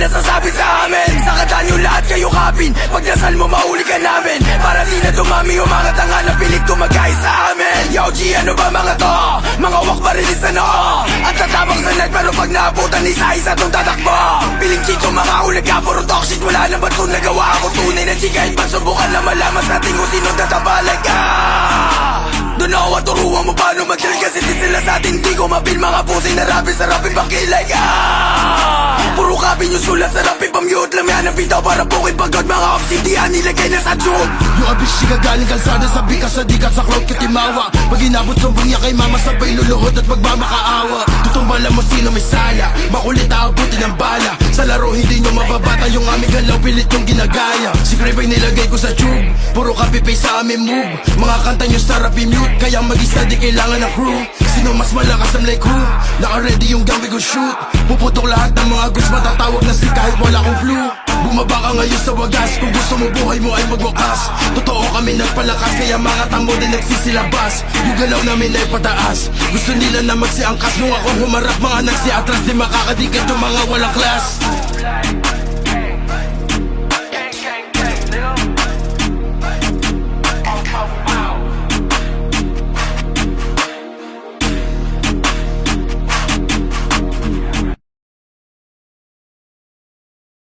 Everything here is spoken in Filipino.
nasasabi sa amin. Sa kanta nyo lahat kayo kapin, pagdasal mo mahuli ka namin. Para di na dumami umangat ang hanap, pilit kumagay sa amin. Yo G, ano ba mga to? Mga wak barilis na noo. At tatabang sa net, pero pag naabutan isa-isa tong tatakbo. Piling chito mga ulag ka, puro talk shit, wala na ba't kung nagawa ako tunay na G? Kahit pagsubukan na malaman sa ating kung sinong tatabalag ka. Doon ako at turuan mo paano mag-drill, kasi di sila sa atin. Di ko mapil mga pusing na rapin sa rapin bakilay ka. Puro kapin yung sulat sa rapin, pamute lang yan ang bitaw para bukid pagod. Mga obsidian nilagay na sa tube. Yung abis siya galing kalsada, sabi ka sa dikat sa cloud katimawa. Pag inabot sobrang niya kay mama, sabay luluhod at magmamakaawa. Tutumbala mo sino may sala, makulit aabutin ng bala. Sa laro hindi nyo mababata yung aming galaw, pilit yung ginagaya. Si Crave ay nilagay ko sa tube, puro copy-paste sa aming move. Mga kanta nyo sa rap mute, kaya mag-isa di kailangan ng crew. Sino mas malakas ang like crew, naka-ready yung gang we go shoot. Puputok lahat ng mga goods, matatawag na si kahit wala kong clue. Bumaba ka ngayon sa wagas, kung gusto mo buhay mo ay magwakas. Totoo kami nagpalakas, kaya mga tamo din nagsisilabas. Yung galaw namin ay pataas, gusto nila na magsiangkas. Nung ako humarap, mga nagsiatras, di makakadikat yung mga walang class.